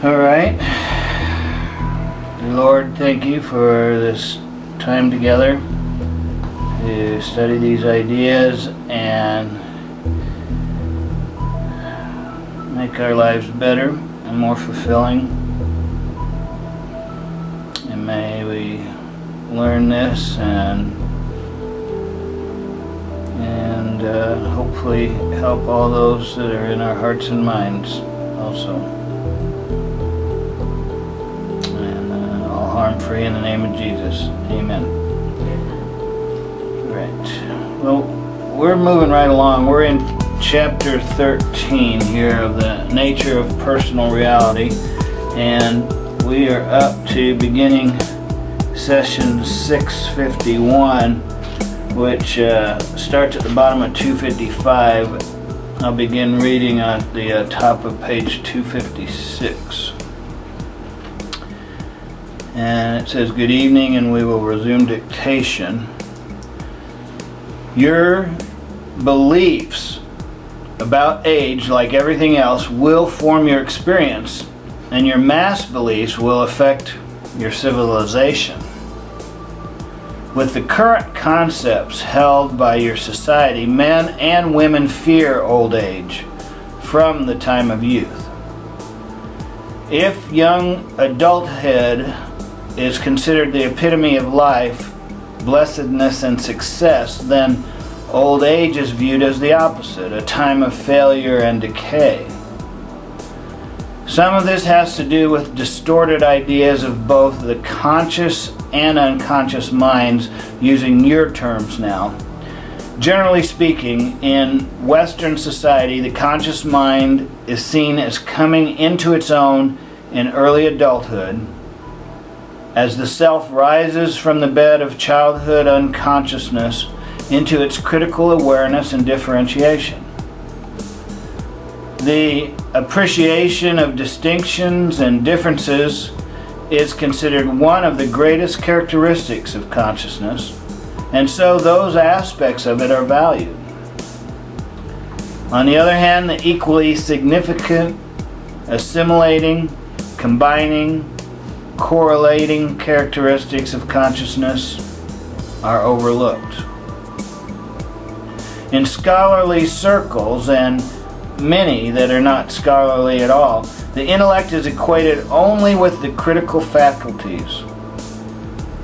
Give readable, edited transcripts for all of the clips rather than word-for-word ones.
Alright. Lord, thank you for this time together to study these ideas and make our lives better and more fulfilling. And may we learn this and hopefully help all those that are in our hearts and minds also. And all harm free in the name of Jesus. Amen. Right. Well, we're moving right along. We're in chapter 13 here of the nature of personal reality, and we are up to beginning session 651, which starts at the bottom of 255. I'll begin reading at the top of page 256. And it says, "Good evening," and we will resume dictation. Your beliefs about age, like everything else, will form your experience, and your mass beliefs will affect your civilization. With the current concepts held by your society, men and women fear old age from the time of youth. If young adulthood is considered the epitome of life, blessedness, and success, then old age is viewed as the opposite, a time of failure and decay. Some of this has to do with distorted ideas of both the conscious and unconscious minds, using your terms now. Generally speaking, in Western society, the conscious mind is seen as coming into its own in early adulthood, as the self rises from the bed of childhood unconsciousness into its critical awareness and differentiation. The appreciation of distinctions and differences is considered one of the greatest characteristics of consciousness, and so those aspects of it are valued. On the other hand, the equally significant, assimilating, combining, correlating characteristics of consciousness are overlooked. In scholarly circles, and many that are not scholarly at all, the intellect is equated only with the critical faculties,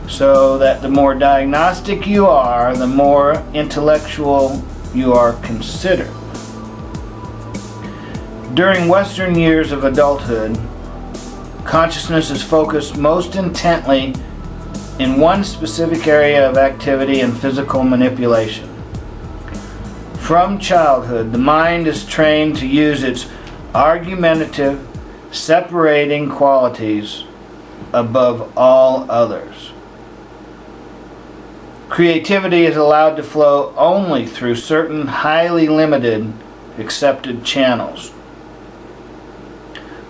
so that the more diagnostic you are, the more intellectual you are considered. During Western years of adulthood, consciousness is focused most intently in one specific area of activity and physical manipulation. From childhood, the mind is trained to use its argumentative, separating qualities above all others. Creativity is allowed to flow only through certain highly limited, accepted channels.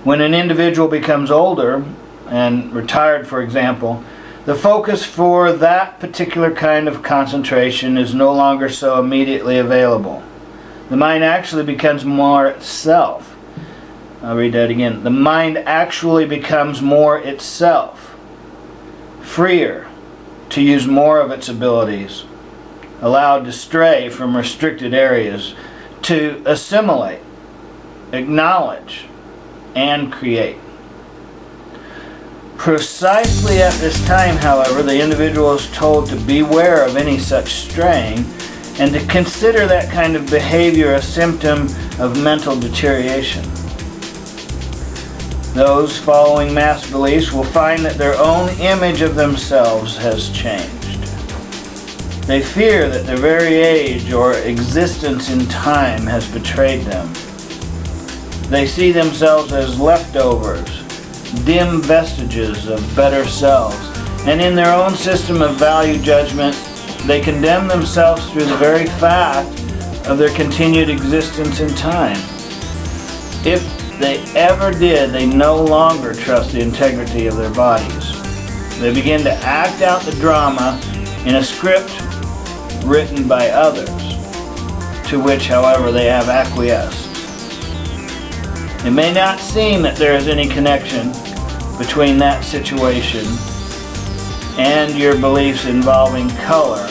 When an individual becomes older and retired, for example, the focus for that particular kind of concentration is no longer so immediately available. The mind actually becomes more itself. I'll read that again. The mind actually becomes more itself, freer to use more of its abilities, allowed to stray from restricted areas, to assimilate, acknowledge, and create. Precisely at this time, however, the individual is told to beware of any such straying and to consider that kind of behavior a symptom of mental deterioration. Those following mass beliefs will find that their own image of themselves has changed. They fear that their very age or existence in time has betrayed them. They see themselves as leftovers, dim vestiges of better selves, and in their own system of value judgment, they condemn themselves through the very fact of their continued existence in time. If they ever did, they no longer trust the integrity of their bodies. They begin to act out the drama in a script written by others, to which, however, they have acquiesced. It may not seem that there is any connection between that situation and your beliefs involving color,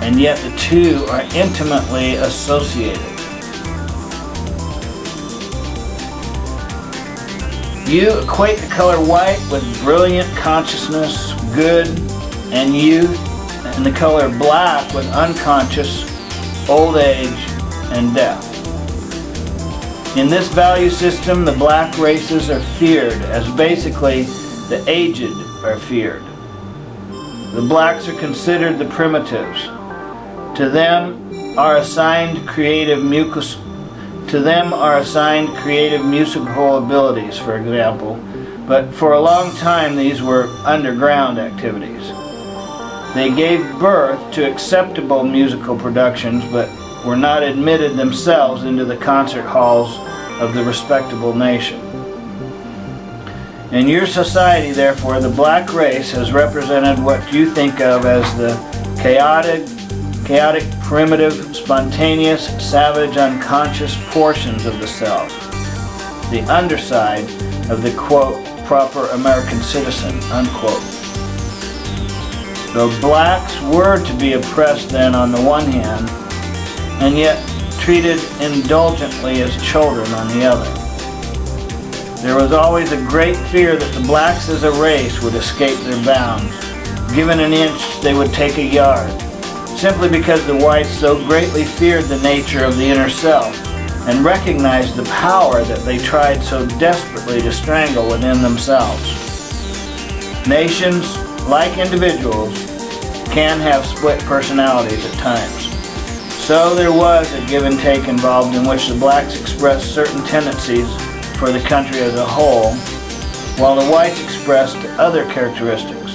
and yet the two are intimately associated. You equate the color white with brilliant consciousness, good, and youth, and the color black with unconscious, old age, and death. In this value system, the black races are feared, as basically the aged are feared. The blacks are considered the primitives. To them are assigned creative musical abilities, for example, but for a long time these were underground activities. They gave birth to acceptable musical productions, but were not admitted themselves into the concert halls of the respectable nation. In your society, therefore, the black race has represented what you think of as the chaotic, primitive, spontaneous, savage, unconscious portions of the self, the underside of the, quote, proper American citizen, unquote. The blacks were to be oppressed then on the one hand, and yet treated indulgently as children on the other. There was always a great fear that the blacks as a race would escape their bounds. Given an inch, they would take a yard, simply because the whites so greatly feared the nature of the inner self and recognized the power that they tried so desperately to strangle within themselves. Nations, like individuals, can have split personalities at times. So there was a give and take involved in which the blacks expressed certain tendencies for the country as a whole, while the whites expressed other characteristics.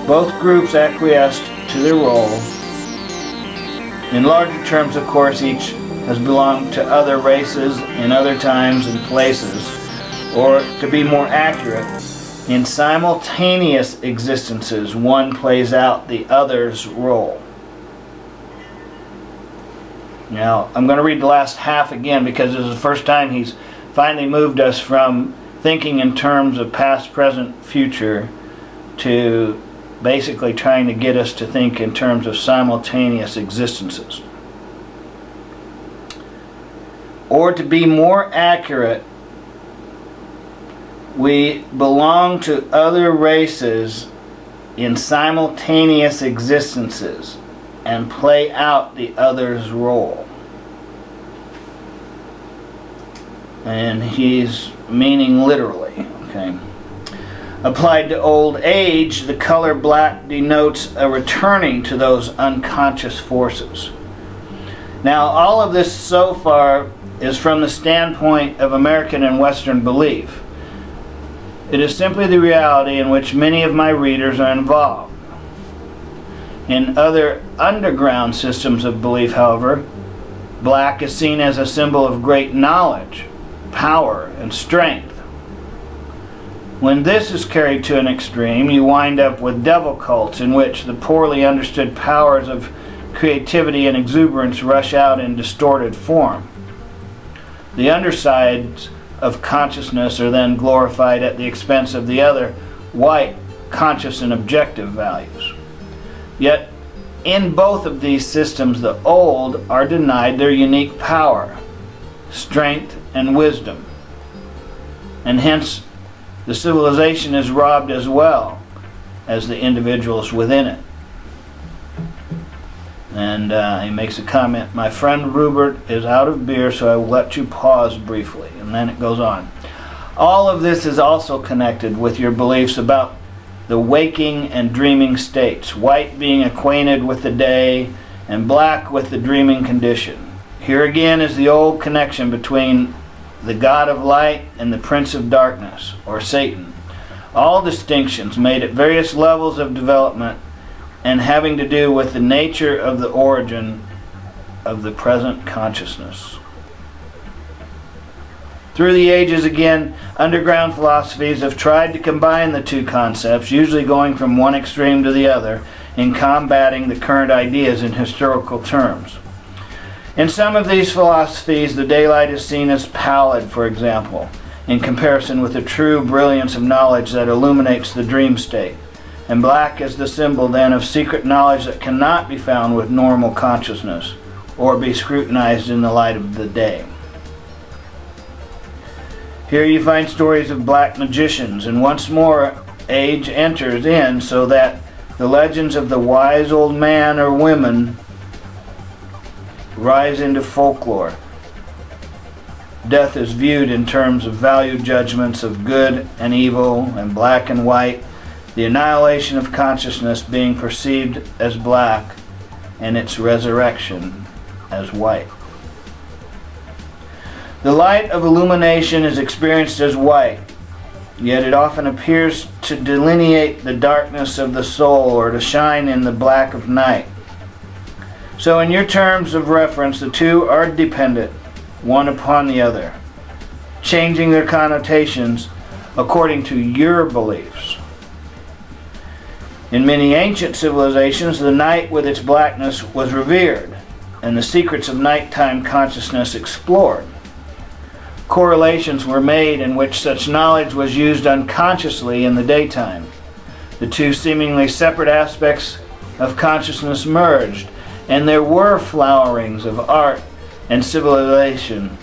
Both groups acquiesced to their role. In larger terms, of course, each has belonged to other races in other times and places, or to be more accurate, in simultaneous existences, one plays out the other's role. Now, I'm going to read the last half again because this is the first time he's finally moved us from thinking in terms of past, present, future to basically trying to get us to think in terms of simultaneous existences. Or to be more accurate, we belong to other races in simultaneous existences and play out the other's role. And he's meaning literally, okay? Applied to old age, the color black denotes a returning to those unconscious forces. Now, all of this so far is from the standpoint of American and Western belief. It is simply the reality in which many of my readers are involved. In other underground systems of belief, however, black is seen as a symbol of great knowledge, power, and strength. When this is carried to an extreme, you wind up with devil cults in which the poorly understood powers of creativity and exuberance rush out in distorted form. The undersides of consciousness are then glorified at the expense of the other white, conscious and objective values. Yet, in both of these systems, the old are denied their unique power, strength, and wisdom. And hence, the civilization is robbed as well as the individuals within it. And he makes a comment, my friend Rupert is out of beer, so I will let you pause briefly. And then it goes on. All of this is also connected with your beliefs about the waking and dreaming states, white being acquainted with the day and black with the dreaming condition. Here again is the old connection between the God of light and the Prince of Darkness, or Satan. All distinctions made at various levels of development and having to do with the nature of the origin of the present consciousness. Through the ages, again, underground philosophies have tried to combine the two concepts, usually going from one extreme to the other, in combating the current ideas in historical terms. In some of these philosophies, the daylight is seen as pallid, for example, in comparison with the true brilliance of knowledge that illuminates the dream state, and black is the symbol then of secret knowledge that cannot be found with normal consciousness or be scrutinized in the light of the day. Here you find stories of black magicians, and once more age enters in so that the legends of the wise old man or women rise into folklore. Death is viewed in terms of value judgments of good and evil and black and white, the annihilation of consciousness being perceived as black and its resurrection as white. The light of illumination is experienced as white, yet it often appears to delineate the darkness of the soul or to shine in the black of night. So in your terms of reference, the two are dependent, one upon the other, changing their connotations according to your beliefs. In many ancient civilizations, the night with its blackness was revered, and the secrets of nighttime consciousness explored. Correlations were made in which such knowledge was used unconsciously in the daytime. The two seemingly separate aspects of consciousness merged, and there were flowerings of art and civilization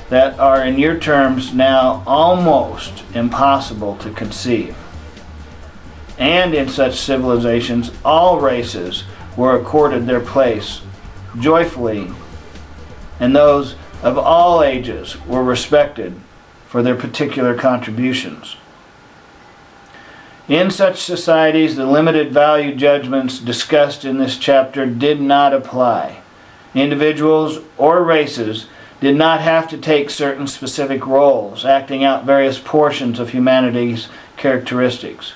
that are, in your terms, now almost impossible to conceive. And in such civilizations, all races were accorded their place joyfully, and those of all ages were respected for their particular contributions. In such societies, the limited value judgments discussed in this chapter did not apply. Individuals or races did not have to take certain specific roles, acting out various portions of humanity's characteristics.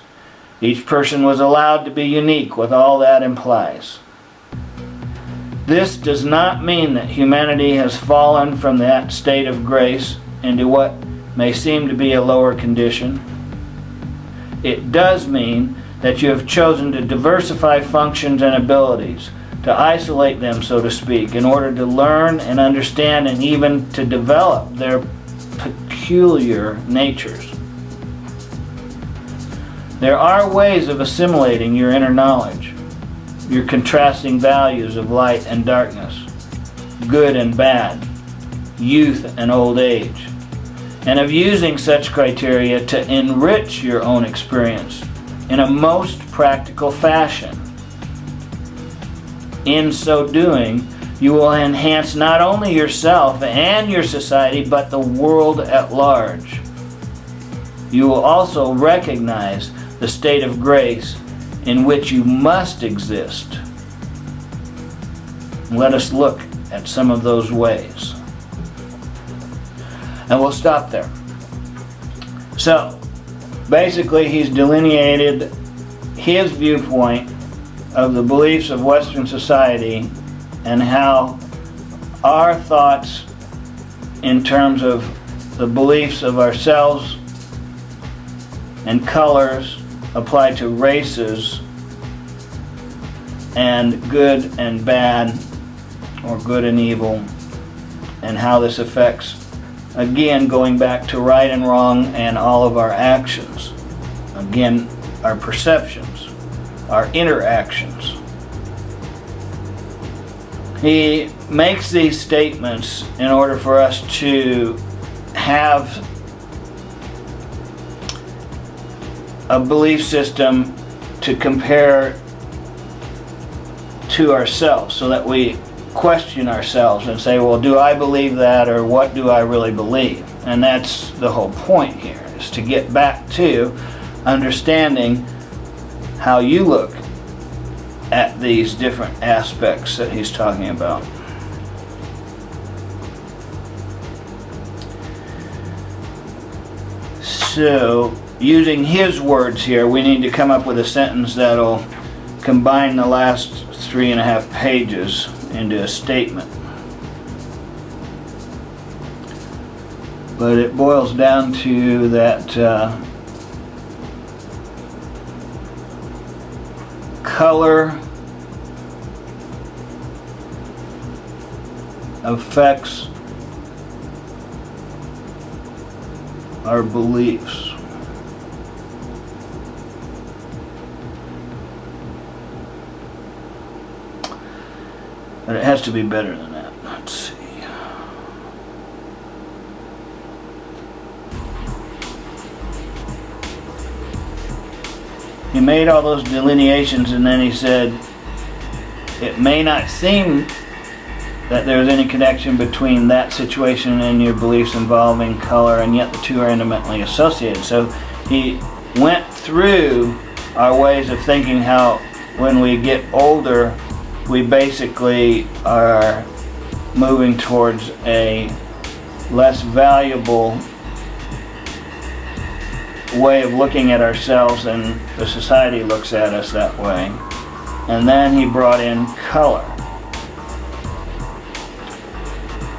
Each person was allowed to be unique with all that implies. This does not mean that humanity has fallen from that state of grace into what may seem to be a lower condition. It does mean that you have chosen to diversify functions and abilities, to isolate them, so to speak, in order to learn and understand and even to develop their peculiar natures. There are ways of assimilating your inner knowledge, your contrasting values of light and darkness, good and bad, youth and old age, and of using such criteria to enrich your own experience in a most practical fashion. In so doing, you will enhance not only yourself and your society, but the world at large. You will also recognize the state of grace in which you must exist. Let us look at some of those ways. And we'll stop there. So, basically he's delineated his viewpoint of the beliefs of Western society and how our thoughts in terms of the beliefs of ourselves and colors apply to races and good and bad, or good and evil, and how this affects, again, going back to right and wrong and all of our actions. Again, our perceptions, our interactions. He makes these statements in order for us to have a belief system to compare to ourselves, so that we question ourselves and say, well, do I believe that, or what do I really believe? And that's the whole point here, is to get back to understanding how you look at these different aspects that he's talking about. So, using his words here, we need to come up with a sentence that'll combine the last 3.5 pages into a statement. But it boils down to that color affects our beliefs. But it has to be better than that. Let's see. He made all those delineations, and then he said, it may not seem that there's any connection between that situation and your beliefs involving color, and yet the two are intimately associated. So he went through our ways of thinking, how when we get older, we basically are moving towards a less valuable way of looking at ourselves, and the society looks at us that way. And then he brought in color.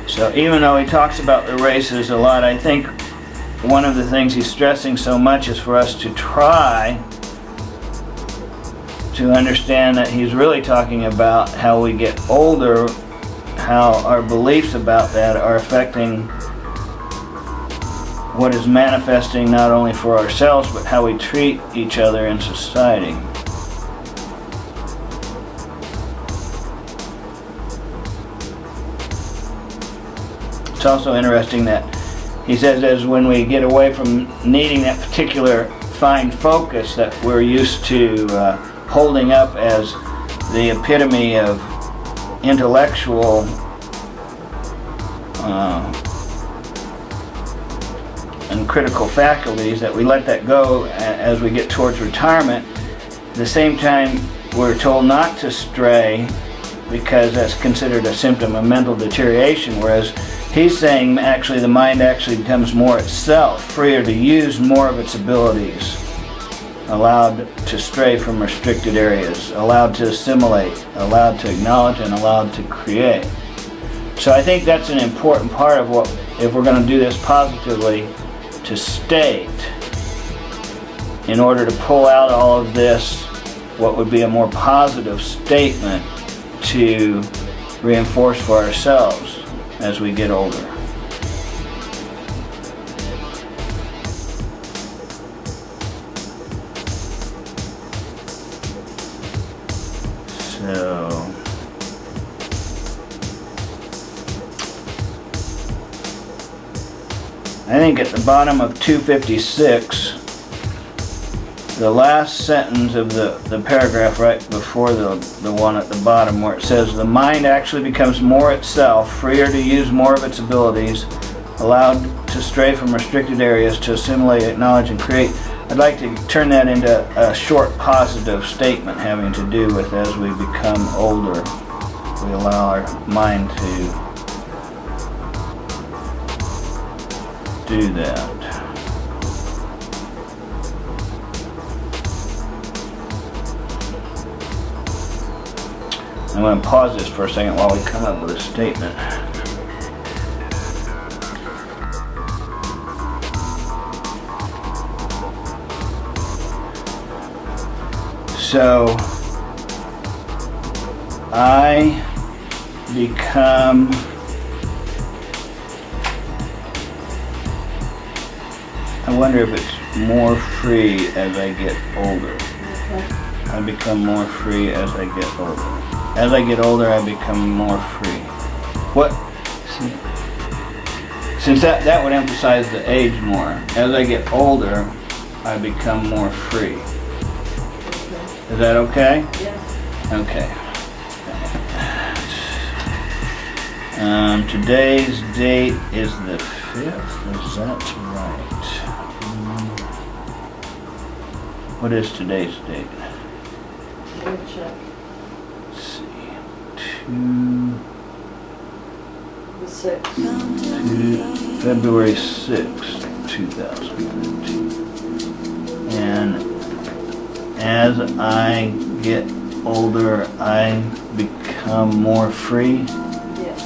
So even though he talks about the races a lot, I think one of the things he's stressing so much is for us to try to understand that he's really talking about how we get older, how our beliefs about that are affecting what is manifesting not only for ourselves, but how we treat each other in society. It's also interesting that he says as when we get away from needing that particular fine focus that we're used to holding up as the epitome of intellectual and critical faculties, that we let that go as we get towards retirement. At the same time, we're told not to stray because that's considered a symptom of mental deterioration, whereas he's saying actually the mind actually becomes more itself, freer to use more of its abilities, allowed to stray from restricted areas, allowed to assimilate, allowed to acknowledge, and allowed to create. So I think that's an important part of what, if we're going to do this positively, to state in order to pull out all of this, what would be a more positive statement to reinforce for ourselves as we get older. So I think at the bottom of 256, the last sentence of the paragraph right before the one at the bottom, where it says the mind actually becomes more itself, freer to use more of its abilities, allowed to stray from restricted areas, to assimilate, acknowledge, and create. I'd like to turn that into a short positive statement having to do with as we become older, we allow our mind to do that. I'm going to pause this for a second while we come up with a statement. So I become I wonder if it's more free as I get older. I become more free as I get older. As I get older, I become more free. What? Since that would emphasize the age more. As I get older, I become more free. Is that okay? Yes. Okay. Today's date is the 5th. Is that right? What is today's date? Check. Let's see. February 6th, 2015. And as I get older, I become more free. Yes.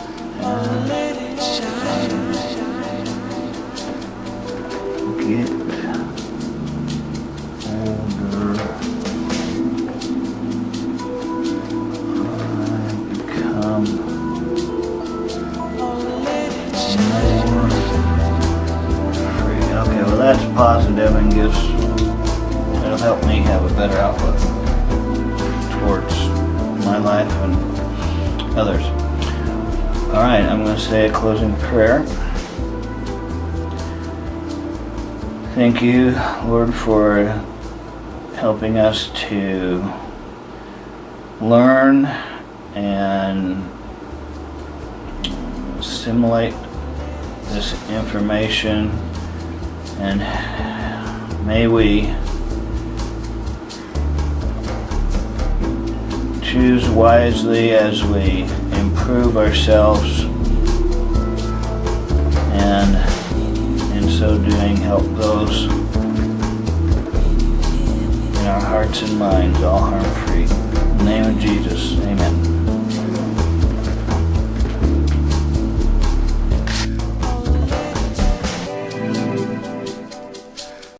Get older, I become better outlook towards my life and others. All right, I'm going to say a closing prayer. Thank you, Lord, for helping us to learn and assimilate this information, and may we choose wisely as we improve ourselves, and in so doing help those in our hearts and minds, all harm free. In the name of Jesus, amen.